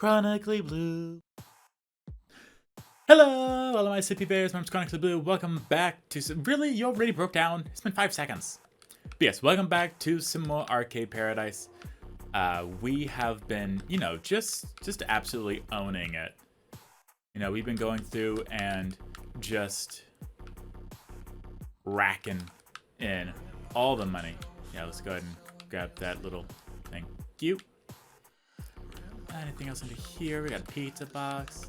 Chronically Blue. Hello, all of my Sippy Bears. My name's Chronically Blue. Welcome back to some. Really? You already broke down? It's been 5 seconds. But yes, welcome back to some more Arcade Paradise. We have been, just absolutely owning it. We've been going through and just racking in all the money. Yeah, let's go ahead and grab that little thank you. Anything else under here? We got a pizza box.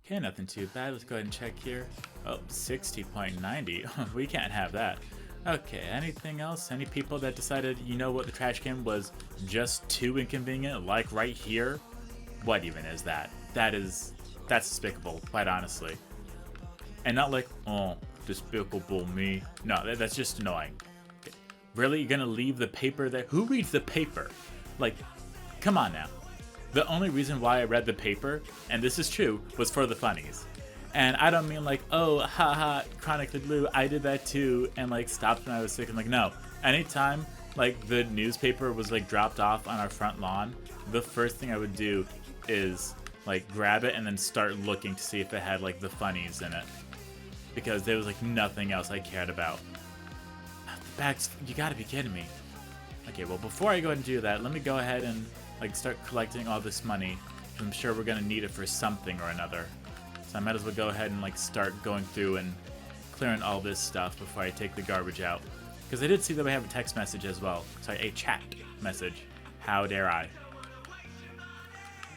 Okay, nothing too bad. Let's go ahead and check here. Oh, 60.90. We can't have that. Okay, anything else? Any people that decided, what, the trash can was just too inconvenient, like right here? What even is that? That's despicable, quite honestly. And not like, oh, despicable me. No, that's just annoying. Okay. Really? You're gonna leave the paper there? Who reads the paper? Like, come on now. The only reason why I read the paper, and this is true, was for the funnies. And I don't mean like, oh, haha, Chronically Blue, I did that too, and like stopped when I was sick. I'm like, no. Anytime like the newspaper was like dropped off on our front lawn, the first thing I would do is like grab it and then start looking to see if it had like the funnies in it. Because there was like nothing else I cared about. The bags, you gotta be kidding me. Okay, well before I go ahead and do that, let me go ahead and like start collecting all this money. I'm sure we're gonna need it for something or another. So I might as well go ahead and like start going through and clearing all this stuff before I take the garbage out. Because I did see that we have a text message as well. Sorry, a chat message. How dare I?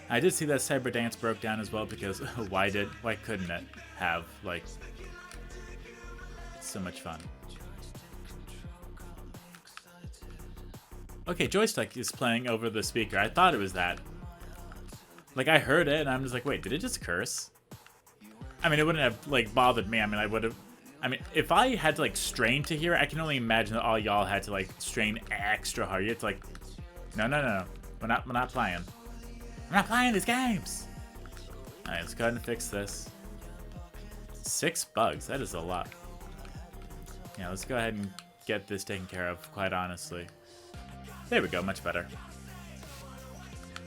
I did see that Cyber Dance broke down as well because why couldn't it have like so much fun? Okay, joystick is playing over the speaker. I thought it was that. Like, I heard it, and I'm just like, wait, did it just curse? I mean, it wouldn't have, like, bothered me. I mean, if I had to, like, strain to hear it, I can only imagine that all y'all had to, like, strain extra hard. It's like, no. We're not playing. We're not playing these games. Alright, let's go ahead and fix this. 6 bugs. That is a lot. Yeah, let's go ahead and get this taken care of, quite honestly. There we go, much better.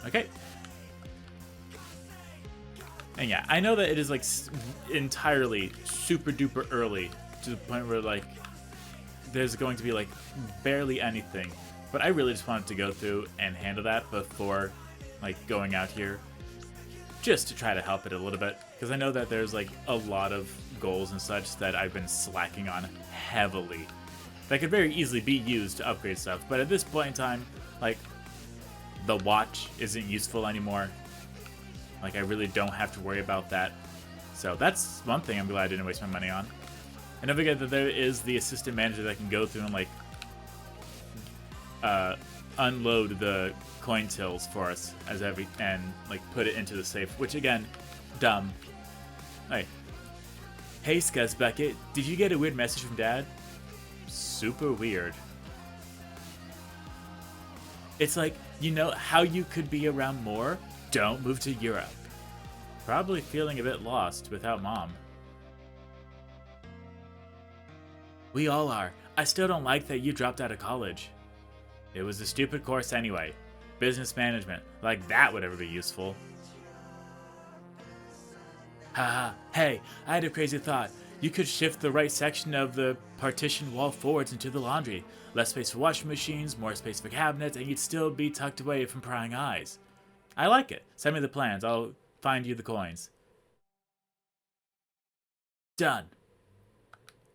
Okay. And yeah, I know that it is like entirely super duper early to the point where like there's going to be like barely anything. But I really just wanted to go through and handle that before like going out here. Just to try to help it a little bit. Because I know that there's like a lot of goals and such that I've been slacking on heavily. That could very easily be used to upgrade stuff, but at this point in time, like, the watch isn't useful anymore. Like, I really don't have to worry about that. So that's one thing I'm glad I didn't waste my money on. And don't forget that there is the assistant manager that can go through and, like, unload the coin tills for us and, like, put it into the safe, which, again, dumb. Hey, Scuzz Bucket, did you get a weird message from Dad? Super weird. It's like, how you could be around more? Don't move to Europe. Probably feeling a bit lost without Mom. We all are. I still don't like that you dropped out of college. It was a stupid course anyway. Business management. Like that would ever be useful. Haha. Hey, I had a crazy thought. You could shift the right section of the partition wall forwards into the laundry. Less space for washing machines, more space for cabinets, and you'd still be tucked away from prying eyes. I like it. Send me the plans. I'll find you the coins. Done.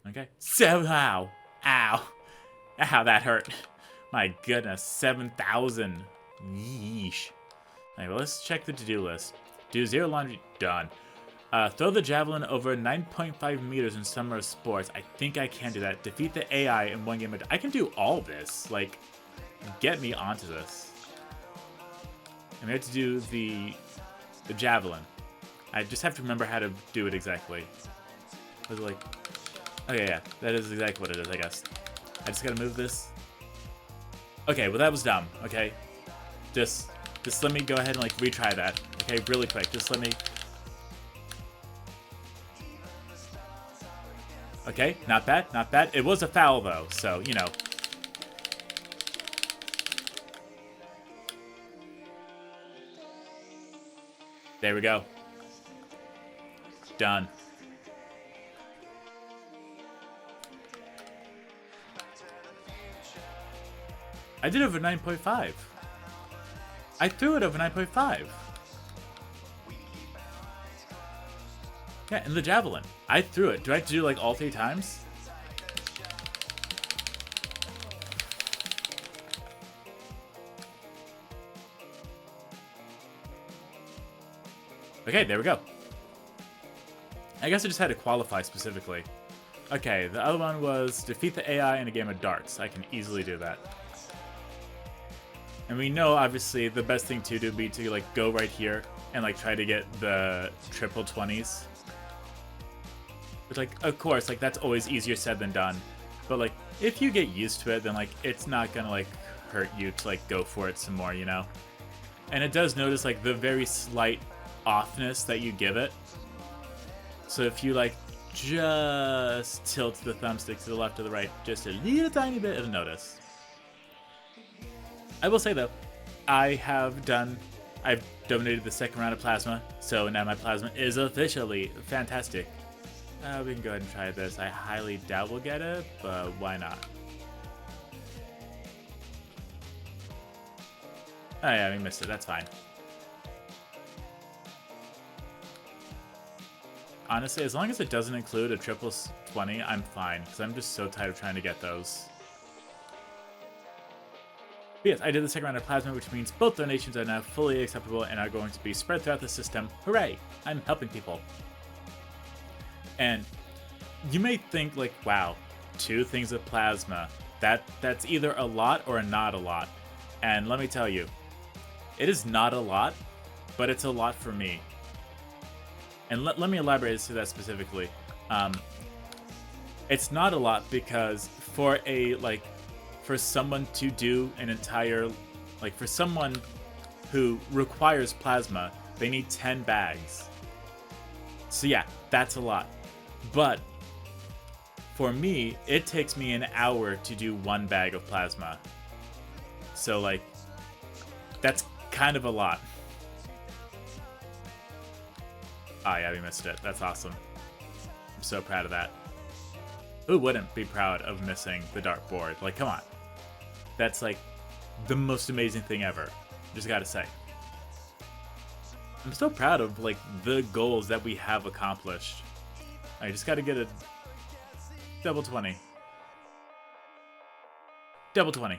Okay. Ow. Ow, that hurt. My goodness. 7,000. Yeesh. Alright, well, let's check the to-do list. Do 0 laundry. Done. Throw the javelin over 9.5 meters in summer sports. I think I can do that. Defeat the AI in 1 game. I can do all this. Like, get me onto this. And we have to do the javelin. I just have to remember how to do it exactly. Was it like... Okay, yeah. That is exactly what it is, I guess. I just gotta move this. Okay, well that was dumb, okay? Just let me go ahead and like retry that. Okay, really quick. Just let me... Okay, not bad, not bad. It was a foul, though, so, There we go. Done. I did over 9.5. I threw it over 9.5. Yeah, and the javelin. I threw it. Do I have to do like all 3 times? Okay, there we go. I guess I just had to qualify specifically. Okay, the other one was defeat the AI in a game of darts. I can easily do that. And we know, obviously, the best thing to do would be to, like, go right here and, like, try to get the triple 20s. Which, like, of course, like, that's always easier said than done. But, like, if you get used to it, then, like, it's not gonna, like, hurt you to, like, go for it some more, you know? And it does notice, like, the very slight offness that you give it. So if you, like, just tilt the thumbstick to the left or the right, just a little tiny bit, it'll notice. I will say though, I've donated the second round of plasma, so now my plasma is officially fantastic. We can go ahead and try this. I highly doubt we'll get it, but why not? Oh yeah, we missed it, that's fine. Honestly, as long as it doesn't include a triple 20, I'm fine, because I'm just so tired of trying to get those. But yes, I did the second round of plasma, which means both donations are now fully acceptable and are going to be spread throughout the system. Hooray! I'm helping people. And you may think, like, wow, 2 things of plasma. That's either a lot or not a lot. And let me tell you, it is not a lot, but it's a lot for me. And let me elaborate as to that specifically. It's not a lot because for someone to do an entire, like, for someone who requires plasma, they need 10 bags. So yeah, that's a lot. But for me, it takes me an hour to do 1 bag of plasma. So, like, that's kind of a lot. Oh yeah, we missed it. That's awesome. I'm so proud of that. Who wouldn't be proud of missing the dartboard? Like, come on. That's, like, the most amazing thing ever. Just gotta say. I'm so proud of, like, the goals that we have accomplished. I just gotta get a double 20. Double 20.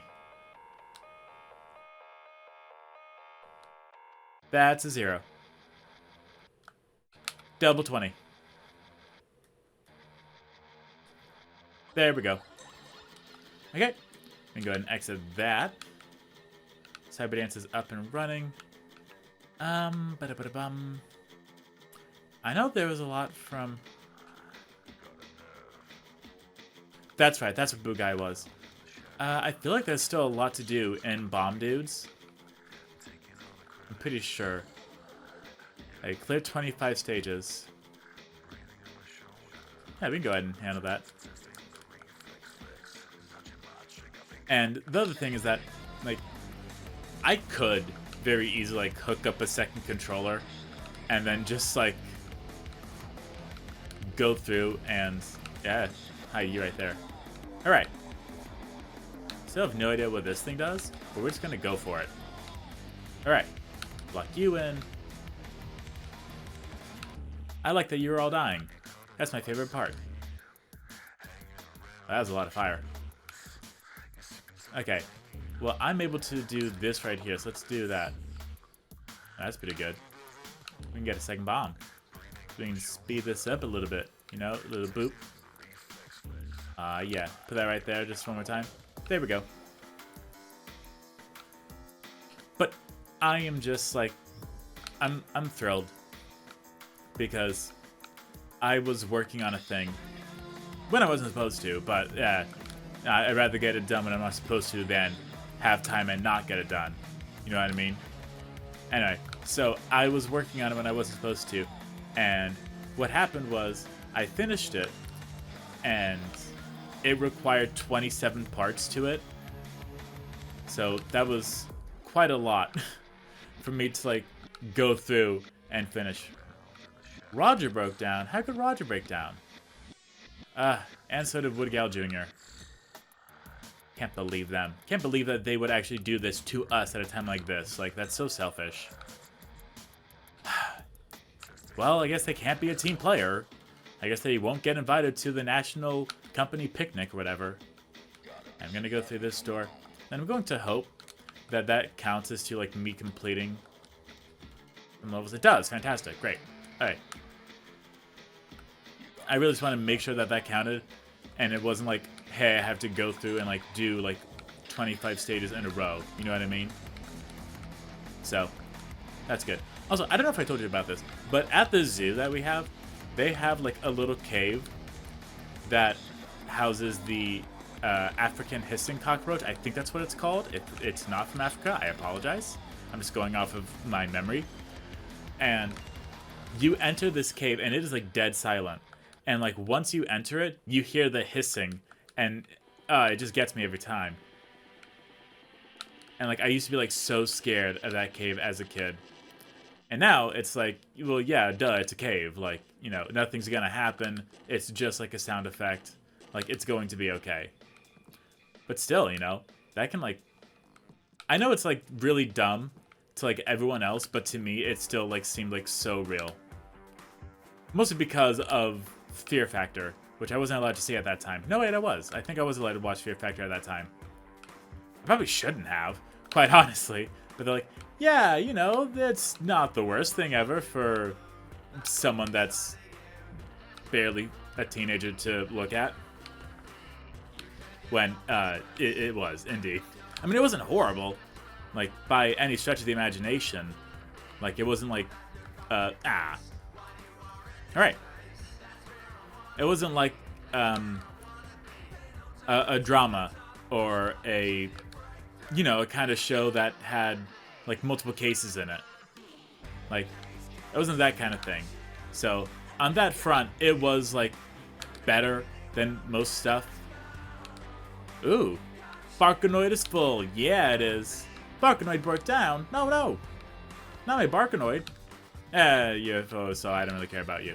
That's a 0. Double 20. There we go. Okay. We can go ahead and exit that. Cyber Dance is up and running. Ba-da-ba-da-bum. I know there was a lot from... That's right, that's what Boo Guy was. I feel like there's still a lot to do in Bomb Dudes. I'm pretty sure. I cleared 25 stages. Yeah, we can go ahead and handle that. And the other thing is that, like, I could very easily, like, hook up a second controller and then just, like, go through and, yeah, hi, you right there. Alright. Still have no idea what this thing does, but we're just gonna go for it. Alright. Lock you in. I like that you're all dying. That's my favorite part. That was a lot of fire. Okay. Well, I'm able to do this right here, so let's do that. That's pretty good. We can get a second bomb. We can speed this up a little bit. You know, a little boop. Yeah. Put that right there just one more time. There we go. But I am just like, I'm thrilled. Because I was working on a thing when I wasn't supposed to, but yeah, I'd rather get it done when I'm not supposed to than have time and not get it done. You know what I mean? Anyway, so I was working on it when I wasn't supposed to, and what happened was I finished it, and it required 27 parts to it. So that was quite a lot for me to, like, go through and finish. Roger broke down. How could Roger break down? And so did Woodgal Jr. Can't believe them. Can't believe that they would actually do this to us at a time like this. Like, that's so selfish. Well, I guess they can't be a team player. I guess they won't get invited to the national company picnic or whatever. I'm gonna go through this door. And I'm going to hope that that counts as to, like, me completing some levels. It does. Fantastic. Great. Alright. I really just want to make sure that that counted. And it wasn't like, hey, I have to go through and, like, do, like, 25 stages in a row. You know what I mean? So, that's good. Also, I don't know if I told you about this, but at the zoo that we have, they have, like, a little cave that houses the African hissing cockroach. I think that's what it's called. If it's not from Africa, I apologize. I'm just going off of my memory. And you enter this cave, and it is, like, dead silent. And, like, once you enter it, you hear the hissing, and it just gets me every time. And, like, I used to be, like, so scared of that cave as a kid. And now it's like, well, yeah, duh, it's a cave. Like, you know, nothing's gonna happen. It's just like a sound effect. Like, it's going to be okay. But still, you know, that can, like... I know it's, like, really dumb to, like, everyone else, but to me, it still, like, seemed, like, so real. Mostly because of Fear Factor, which I wasn't allowed to see at that time. No, wait, I was. I think I was allowed to watch Fear Factor at that time. I probably shouldn't have, quite honestly. But they're like, yeah, you know, it's not the worst thing ever for someone that's barely a teenager to look at. When it was, indeed. I mean, it wasn't horrible, like, by any stretch of the imagination. Like, it wasn't like, Alright. It wasn't like, a drama or a, you know, a kind of show that had, like, multiple cases in it. Like, it wasn't that kind of thing. So, on that front, it was, like, better than most stuff. Ooh. Barkanoid is full. Yeah, it is. Barkanoid broke down. No, no. Not my Barkanoid. UFO, so I don't really care about you.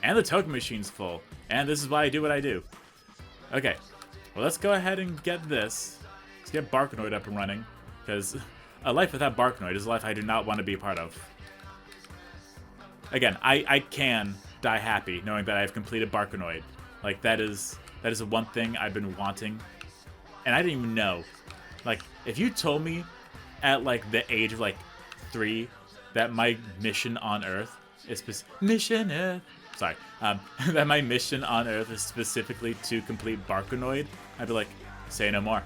And the token machine's full. And this is why I do what I do. Okay. Well, let's go ahead and get this. Let's get Barkanoid up and running. Because a life without Barkanoid is a life I do not want to be a part of. Again, I can die happy knowing that I've completed Barkanoid. Like, that is the one thing I've been wanting. And I didn't even know. Like, if you told me at, like, the age of, like, 3 that my mission on Earth is Mission Earth. Sorry. That my mission on Earth is specifically to complete Barkanoid, I'd be like, say no more.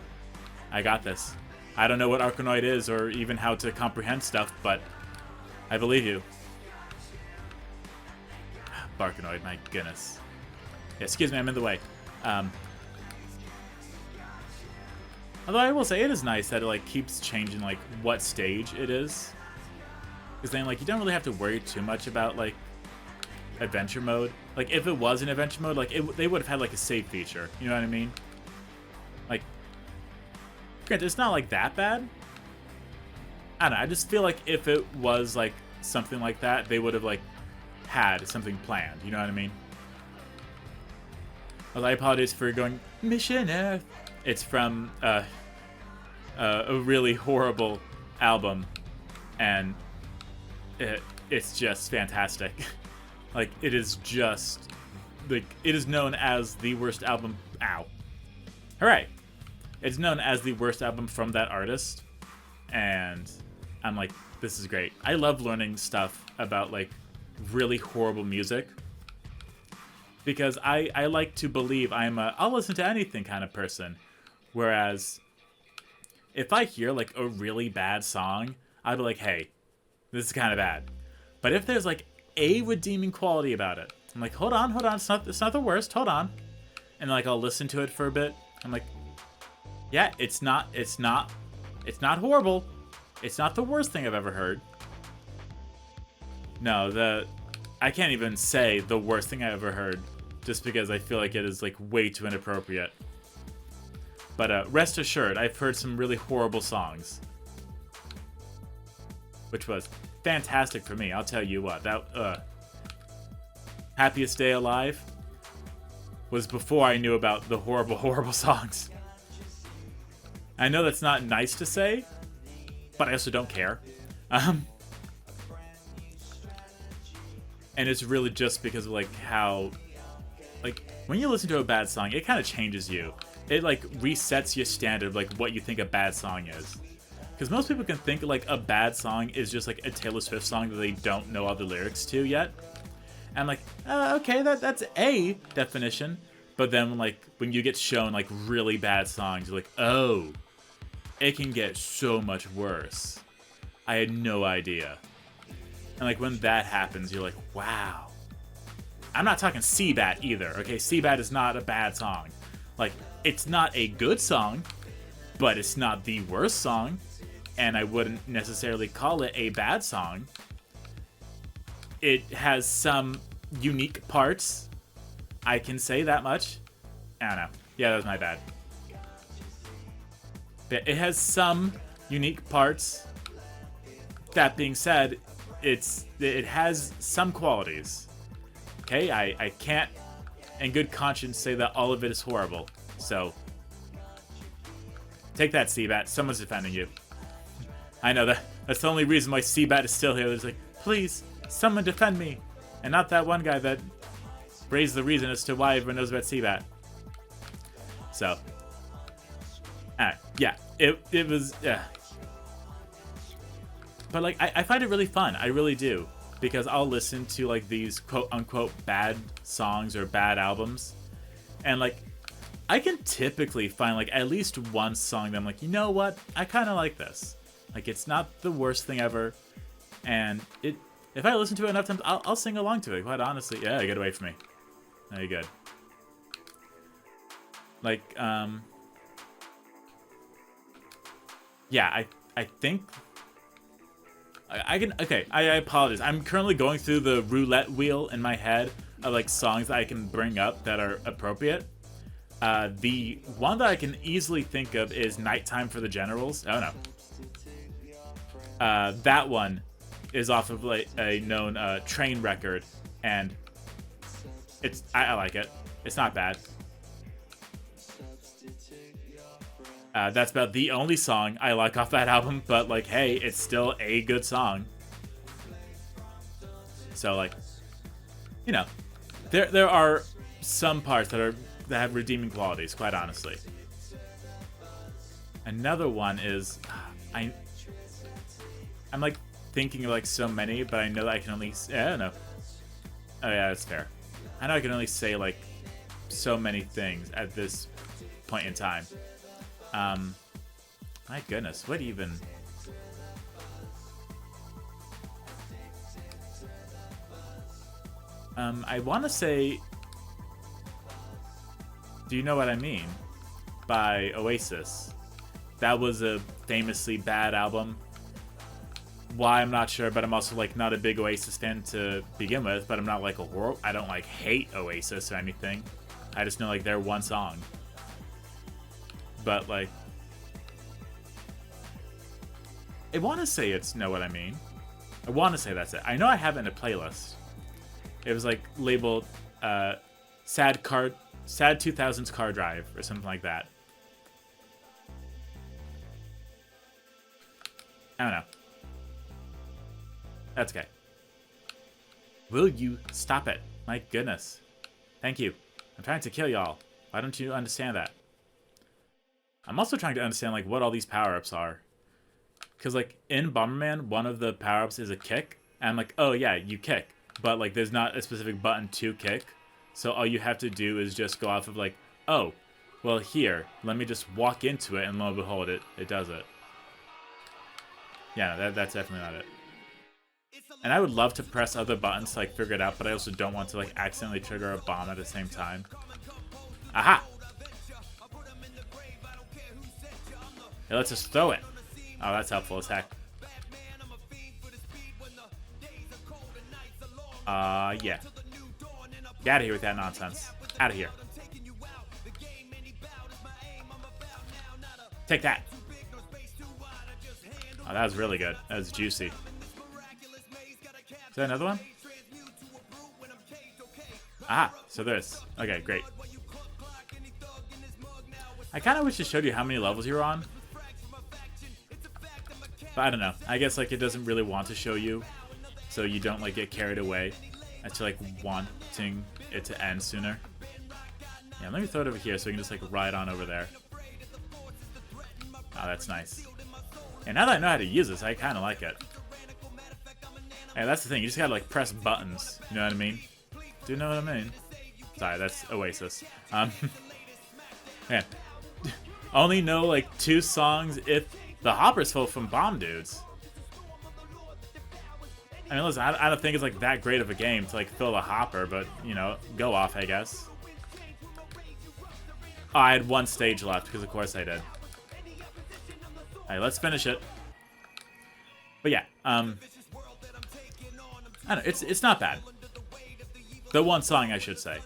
I got this. I don't know what Arkanoid is or even how to comprehend stuff, but I believe you. Barkanoid, my goodness. Yeah, excuse me, I'm in the way. Although I will say it is nice that it, like, keeps changing, like, what stage it is. Because then, like, you don't really have to worry too much about, like, adventure mode. Like, if it was an adventure mode, like, they would have had, like, a save feature. You know what I mean? Like, granted, it's not, like, that bad. I don't know, I just feel like if it was, like, something like that, they would have, like, had something planned. You know what I mean? Well, I apologize for going, Mission Earth. It's from a really horrible album, and it's just fantastic. Like, it is just, like, it is known as the worst album. Ow. Hooray. It's known as the worst album from that artist, and I'm like, this is great. I love learning stuff about, like, really horrible music. Because I like to believe I'm a I'll listen to anything kind of person. Whereas, if I hear, like, a really bad song, I'd be like, hey, this is kind of bad. But if there's, like, a redeeming quality about it, I'm like, hold on, it's not the worst, hold on. And, like, I'll listen to it for a bit. I'm like, yeah, it's not horrible. It's not the worst thing I've ever heard. No, I can't even say the worst thing I ever heard, just because I feel like it is, like, way too inappropriate. But rest assured, I've heard some really horrible songs. which was fantastic for me. I'll tell you what, that Happiest Day Alive was before I knew about the horrible, horrible songs. I know that's not nice to say, but I also don't care. And it's really just because of like how, like, when you listen to a bad song, it kind of changes you. It like resets your standard of like what you think a bad song is. Because most people can think like a bad song is just like a Taylor Swift song that they don't know all the lyrics to yet. And like, okay, that's a definition. But then like when you get shown like really bad songs, you're like, oh, it can get so much worse. I had no idea. And like when that happens, you're like, wow. I'm not talking Seabat either, okay? Seabat is not a bad song. Like, it's not a good song, but it's not the worst song. And I wouldn't necessarily call it a bad song. It has some unique parts. I can say that much. I don't know. Yeah, that was my bad. But it has some unique parts. That being said, it has some qualities. Okay, I can't in good conscience say that all of it is horrible. So, take that, Seabat. Someone's defending you. I know that's the only reason why Seabat is still here. It's like, please, someone defend me. And not that one guy that raised the reason as to why everyone knows about Seabat. So, yeah, it was, But, like, I find it really fun. I really do. Because I'll listen to, like, these quote-unquote bad songs or bad albums. And, like, I can typically find, like, at least one song that I'm like, you know what? I kind of like this. Like, it's not the worst thing ever. And if I listen to it enough times, I'll sing along to it. Quite honestly. Yeah, get away from me. No, you're good. Like, yeah, I think... I apologize. I'm currently going through the roulette wheel in my head of, like, songs that I can bring up that are appropriate. The one that I can easily think of is Nighttime for the Generals. Oh, no. That one is off of, like, a known Train record, and I like it. It's not bad. That's about the only song I like off that album, but, like, hey, it's still a good song. So, like, you know, there are some parts that have redeeming qualities, quite honestly. Another one is, I'm like thinking of like so many, but I know that I can only, I don't know. Oh yeah, that's fair. I know I can only say like so many things at this point in time. My goodness, what even? I want to say, Do You Know What I Mean by Oasis. That was a famously bad album. Why, I'm not sure, but I'm also like not a big Oasis fan to begin with, but I'm not like I don't like hate Oasis or anything. I just know like their one song. But like, I want to say it's Know What I Mean. I want to say that's it. I know I have it in a playlist. It was like labeled Sad 2000s Car Drive or something like that. I don't know. That's okay. Will you stop it? My goodness. Thank you. I'm trying to kill y'all. Why don't you understand that? I'm also trying to understand like what all these power-ups are. Because like in Bomberman, one of the power-ups is a kick. And I'm like, oh yeah, you kick. But like there's not a specific button to kick. So all you have to do is just go off of like, oh, well here, let me just walk into it and lo and behold, it does it. Yeah, no, that's definitely not it. And I would love to press other buttons to like figure it out, but I also don't want to like accidentally trigger a bomb at the same time. Aha! Hey, let's just throw it. Oh, that's helpful as heck. Yeah. Get out of here with that nonsense. Out of here. Take that. Oh, that was really good. That was juicy. Is there another one? Ah, so there's. Okay, great. I kind of wish it showed you how many levels you're on. But I don't know. I guess like it doesn't really want to show you, so you don't like get carried away as to like wanting it to end sooner. Yeah, let me throw it over here so we can just like ride on over there. Oh, that's nice. And now that I know how to use this, I kind of like it. Hey, that's the thing. You just gotta like press buttons. You know what I mean? Do you know what I mean? Sorry, that's Oasis. Man, only know like 2 songs if the hopper's full from Bomb Dudes. I mean, listen, I don't think it's like that great of a game to like fill a hopper, but you know, go off, I guess. Oh, I had 1 stage left because of course I did. Alright, let's finish it. But yeah, I don't know, it's not bad. The 1 song, I should say.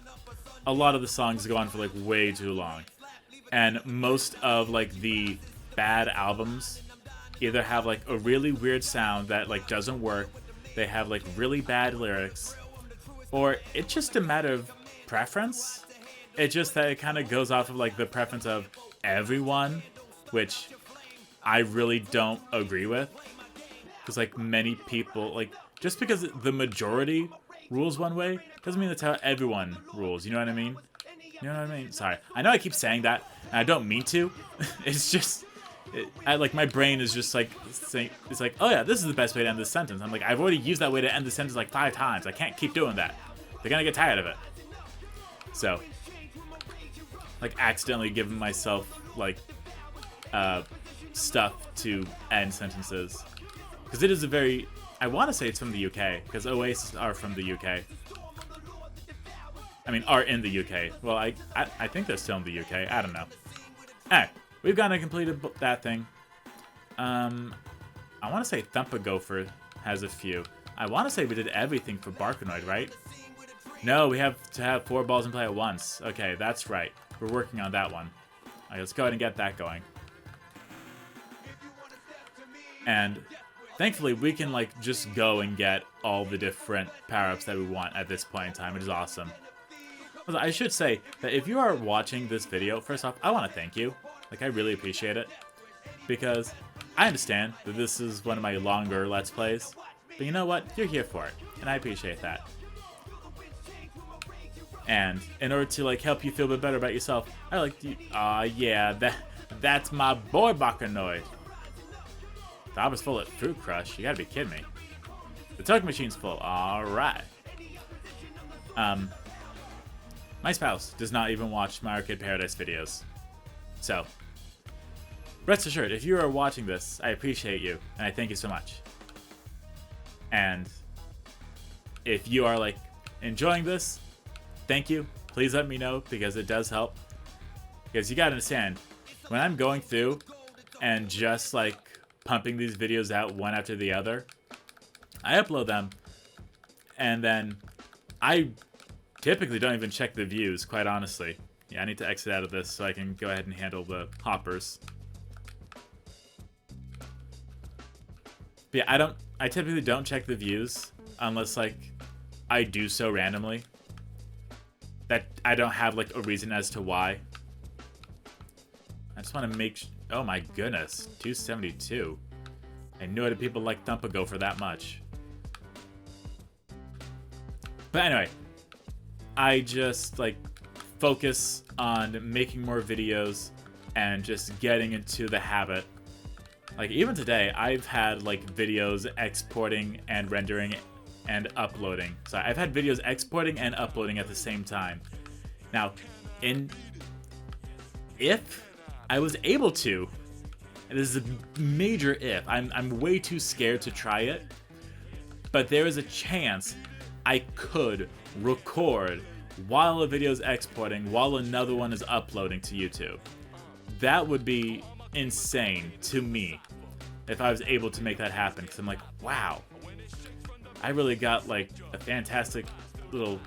A lot of the songs go on for like way too long. And most of like the bad albums either have like a really weird sound that like doesn't work, they have like really bad lyrics, or it's just a matter of preference. It's just that it kind of goes off of like the preference of everyone, which I really don't agree with. Because like many people, like just because the majority rules one way doesn't mean that's how everyone rules. You know what I mean? You know what I mean? Sorry. I know I keep saying that, and I don't mean to. It's just, like my brain is just like saying, it's like, oh yeah, this is the best way to end this sentence. I'm like, I've already used that way to end the sentence like 5 times. I can't keep doing that. They're gonna get tired of it. So, like accidentally giving myself like stuff to end sentences, because it is a very, I want to say it's from the UK, because Oasis are from the UK. I mean, are in the UK. Well, I think they're still in the UK. I don't know. Alright, we've kind of completed that thing. I want to say Thumpa Gopher has a few. I want to say we did everything for Barkanoid, right? No, we have to have 4 balls in play at once. Okay, that's right. We're working on that one. Alright, let's go ahead and get that going. And thankfully, we can like just go and get all the different power-ups that we want at this point in time, which is awesome. I should say that if you are watching this video, first off, I want to thank you. Like, I really appreciate it. Because I understand that this is one of my longer Let's Plays. But you know what? You're here for it. And I appreciate that. And in order to, like, help you feel a bit better about yourself, I like to... yeah, that's my boy Bakanoid. The hopper's full of Fruit Crush. You gotta be kidding me. The token machine's full. Alright. My spouse does not even watch Mario Kart Paradise videos. So, rest assured, if you are watching this, I appreciate you, and I thank you so much. And if you are, like, enjoying this, thank you. Please let me know, because it does help. Because you gotta understand, when I'm going through and just, like, pumping these videos out one after the other, I upload them, and then I typically don't even check the views, quite honestly. Yeah, I need to exit out of this so I can go ahead and handle the hoppers. But yeah, I typically don't check the views unless like I do so randomly that I don't have like a reason as to why. I just want to make oh my goodness, 272. I knew that people like Thumpa Gopher that much. But anyway, I just like focus on making more videos and just getting into the habit. Like even today, I've had like videos exporting and rendering and uploading. So I've had videos exporting and uploading at the same time. Now, if I was able to, and this is a major if, I'm way too scared to try it, but there is a chance I could record while a video is exporting, while another one is uploading to YouTube. That would be insane to me if I was able to make that happen, because I'm like, wow, I really got like a fantastic little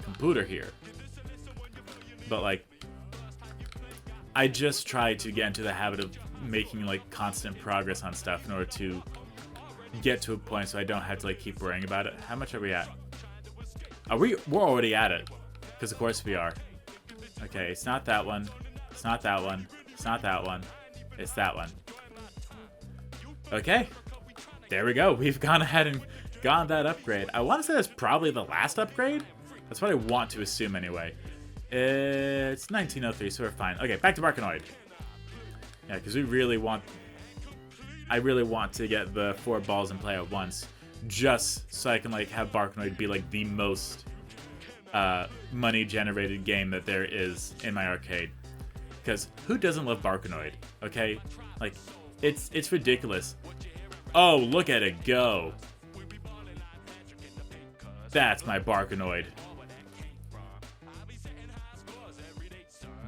computer here. But like, I just try to get into the habit of making like constant progress on stuff in order to get to a point so I don't have to like keep worrying about it. How much are we at? We're already at it. Because of course we are. Okay, it's not that one. It's not that one. It's not that one. It's that one. Okay. There we go. We've gone ahead and gotten that upgrade. I want to say that's probably the last upgrade. That's what I want to assume anyway. It's 1903, so we're fine. Okay, back to Barkanoid. Yeah, because we really want... I really want to get the 4 balls in play at once. Just so I can like have Barkanoid be like the most money-generated game that there is in my arcade. Because who doesn't love Barkanoid? Okay? Like, it's ridiculous. Oh, look at it go. That's my Barkanoid.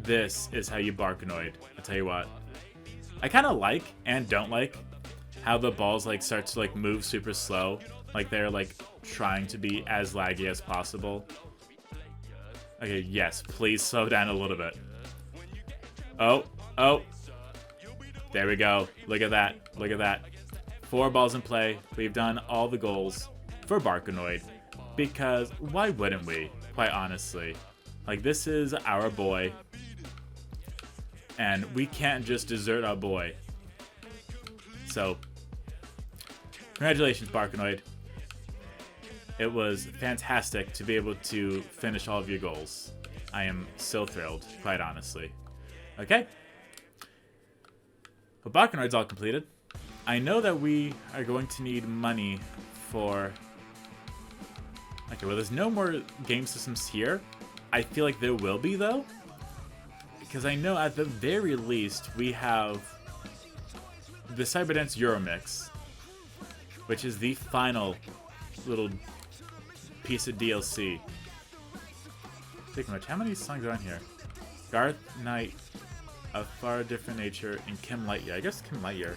This is how you Barkanoid. I'll tell you what. I kind of like and don't like how the balls like start to like move super slow. Like they're like trying to be as laggy as possible. Okay, yes, please slow down a little bit. Oh. There we go. Look at that. Look at that. 4 balls in play. We've done all the goals for Barkanoid. Because why wouldn't we? Quite honestly. Like, this is our boy. And we can't just desert our boy. So, congratulations, Barkanoid. It was fantastic to be able to finish all of your goals. I am so thrilled, quite honestly. Okay. But Barkanoid's all completed. I know that we are going to need money for... Okay, well, there's no more game systems here. I feel like there will be, though. Because I know at the very least we have the Cyberdance Euromix, which is the final little piece of DLC. Speaking of which, how many songs are on here? Garth Knight, A Far Different Nature, and Kim Lightyear. I guess Kim Lightyear.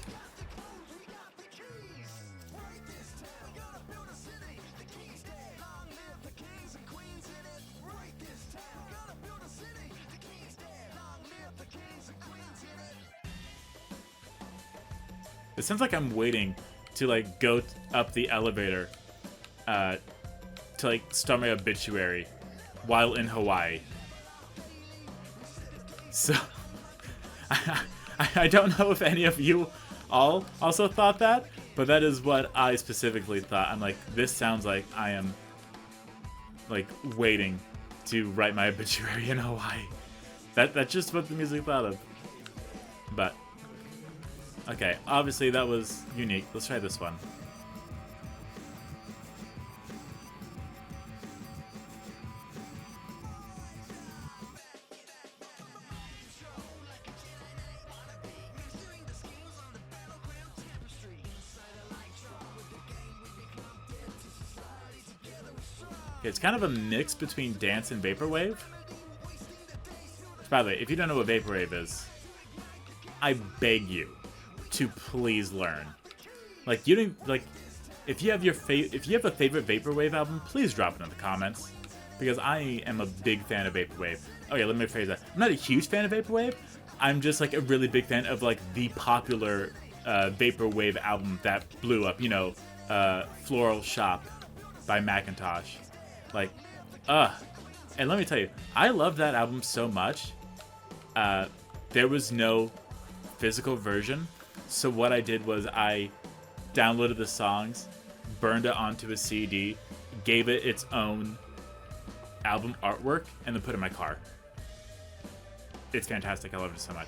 It sounds like I'm waiting to like go up the elevator to like start my obituary while in Hawaii. So I don't know if any of you all also thought that, but that is what I specifically thought. I'm like, this sounds like I am like waiting to write my obituary in Hawaii. That's just what the music thought of. But okay, obviously that was unique. Let's try this one. It's kind of a mix between dance and vaporwave. By the way, if you don't know what vaporwave is, I beg you to please learn. Like, you don't like if you have a favorite vaporwave album, please drop it in the comments, because I am a big fan of vaporwave. Okay, let me rephrase that. I'm not a huge fan of vaporwave. I'm just like a really big fan of like the popular vaporwave album that blew up. You know, Floral Shop by Macintosh. Like, and let me tell you, I love that album so much. There was no physical version, so what I did was I downloaded the songs, burned it onto a CD, gave it its own album artwork, and then put it in my car. It's fantastic. I love it so much.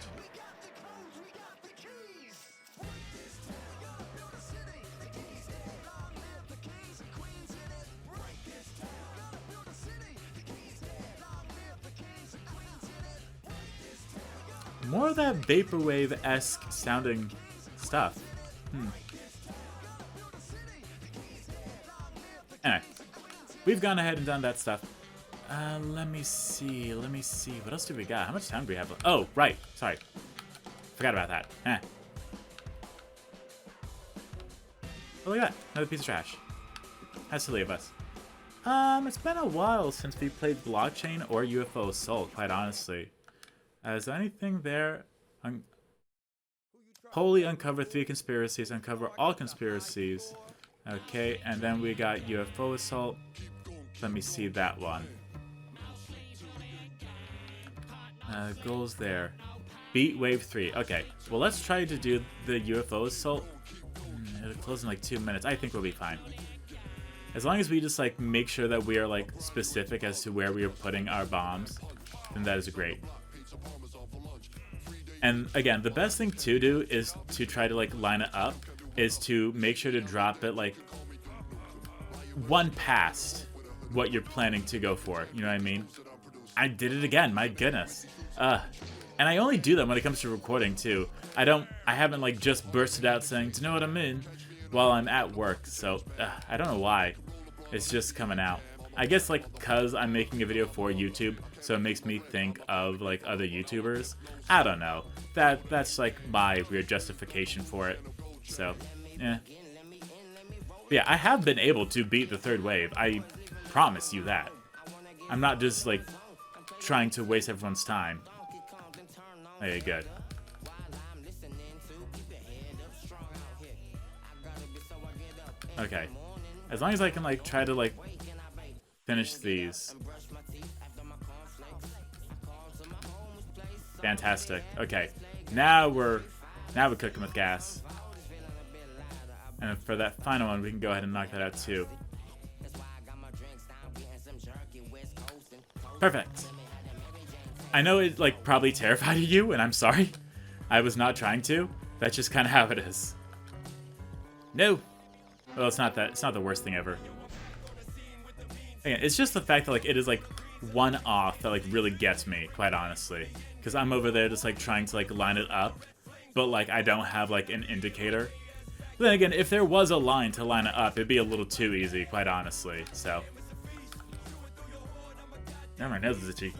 More of that vaporwave-esque sounding stuff. Anyway, we've gone ahead and done that stuff. Let me see. What else do we got? How much time do we have? Oh, right. Sorry. Forgot about that. Oh, look at that. Another piece of trash. How silly of us. It's been a while since we played Blockchain or UFO Assault, quite honestly. Is there anything there? Wholly uncover 3 conspiracies. Uncover all conspiracies. Okay, and then we got UFO assault. Let me see that one. Goals there. Beat wave 3. Okay, well let's try to do the UFO assault. It'll close in like 2 minutes. I think we'll be fine. As long as we just like make sure that we are like specific as to where we are putting our bombs, then that is great. And again, the best thing to do is to try to like line it up, is to make sure to drop it like one past what you're planning to go for. You know what I mean? I did it again, my goodness. And I only do that when it comes to recording too. I haven't like just bursted out saying, do you know what I mean? While I'm at work, so I don't know why. It's just coming out. I guess like cause I'm making a video for YouTube, so it makes me think of like other YouTubers. I don't know. That's like my weird justification for it. So, yeah. Yeah, I have been able to beat the 3rd wave. I promise you that. I'm not just like trying to waste everyone's time. Okay, good. Okay. As long as I can like try to like finish these. Fantastic. Okay. Now we're cooking with gas. And for that final one, we can go ahead and knock that out too. Perfect. I know it like probably terrified you, and I'm sorry. I was not trying to. That's just kind of how it is. No. Well, it's not that. It's not the worst thing ever. Again, it's just the fact that like it is like one off that like really gets me, quite honestly. Because I'm over there just like trying to like line it up, but like I don't have like an indicator. But then again, if there was a line to line it up, it'd be a little too easy, quite honestly. So. Now my nose is itchy.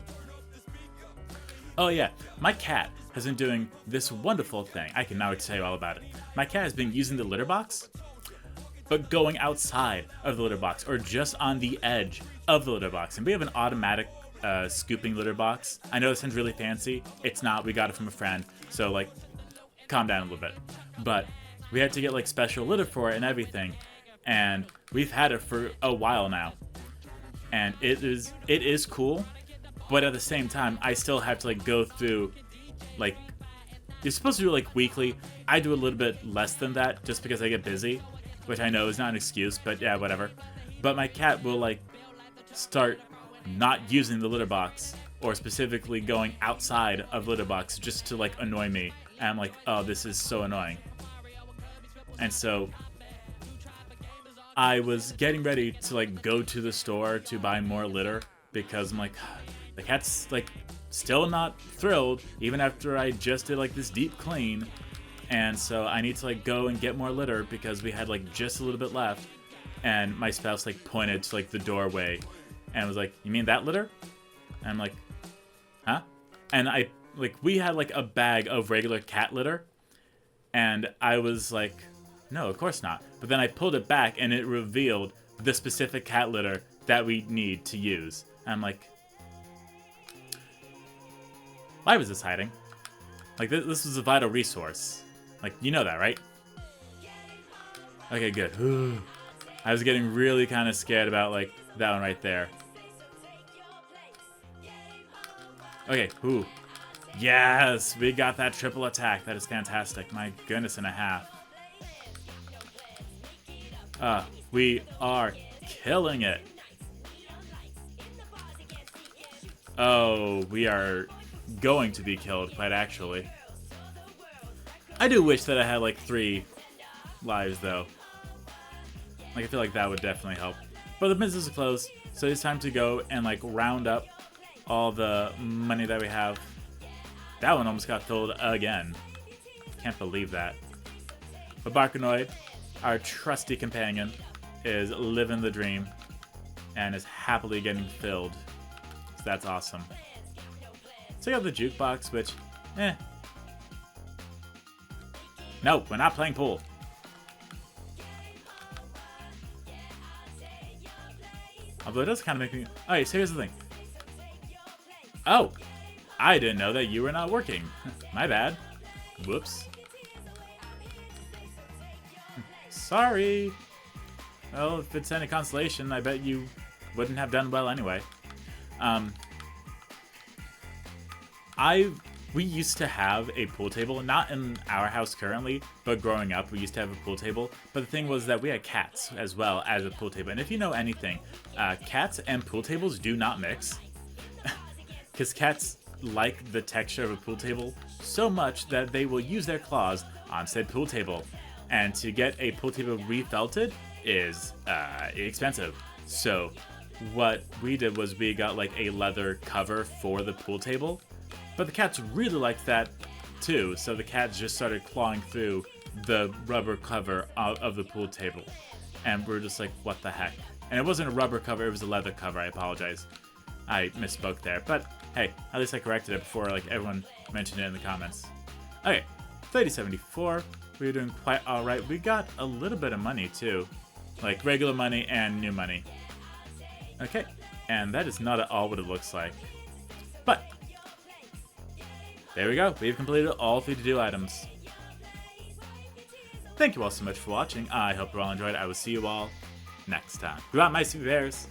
Oh yeah, my cat has been doing this wonderful thing. I can now tell you all about it. My cat has been using the litter box, but going outside of the litter box, or just on the edge of the litter box. And we have an automatic scooping litter box. I know this sounds really fancy. It's not. We got it from a friend. So like, calm down a little bit. But we had to get like special litter for it and everything. And we've had it for a while now. And it is cool. But at the same time, I still have to like go through, like, you're supposed to do it like weekly. I do a little bit less than that just because I get busy, which I know is not an excuse, but yeah, whatever. But my cat will like start not using the litter box, or specifically going outside of litter box just to like annoy me. And I'm like, oh, this is so annoying. And so I was getting ready to like go to the store to buy more litter because I'm like, the cat's like still not thrilled even after I just did like this deep clean. And so I need to like go and get more litter because we had like just a little bit left. And my spouse like pointed to like the doorway and was like, you mean that litter? And I'm like, huh? And I like, we had like a bag of regular cat litter. And I was like, no, of course not. But then I pulled it back and it revealed the specific cat litter that we need to use. And I'm like, why was this hiding? Like, this was a vital resource. Like, you know that, right? Okay, good. I was getting really kind of scared about, like, that one right there. Okay, ooh. Yes! We got that triple attack. That is fantastic. My goodness and a half. We are killing it. Oh, we are going to be killed, quite actually. I do wish that I had like 3 lives though. Like, I feel like that would definitely help. But the business is closed, so it's time to go and like round up all the money that we have. That one almost got filled again. Can't believe that. But Barkanoid, our trusty companion, is living the dream and is happily getting filled. So that's awesome. Check out the jukebox, which, No, we're not playing pool. Although it does kind of make me... Alright, so here's the thing. Oh! I didn't know that you were not working. My bad. Whoops. Sorry. Well, if it's any consolation, I bet you wouldn't have done well anyway. We used to have a pool table, not in our house currently, but growing up we used to have a pool table. But the thing was that we had cats as well as a pool table. And if you know anything, cats and pool tables do not mix. Because cats like the texture of a pool table so much that they will use their claws on said pool table. And to get a pool table refelted is expensive. So what we did was we got like a leather cover for the pool table. But the cats really liked that too, so the cats just started clawing through the rubber cover of the pool table. And we're just like, what the heck? And it wasn't a rubber cover, it was a leather cover, I apologize. I misspoke there, but hey, at least I corrected it before like everyone mentioned it in the comments. Okay, 3074, we were doing quite alright. We got a little bit of money too, like regular money and new money. Okay, and that is not at all what it looks like. But there we go. We've completed all 3 to-do items. Thank you all so much for watching. I hope you all enjoyed. I will see you all next time. Go out, my sweet bears.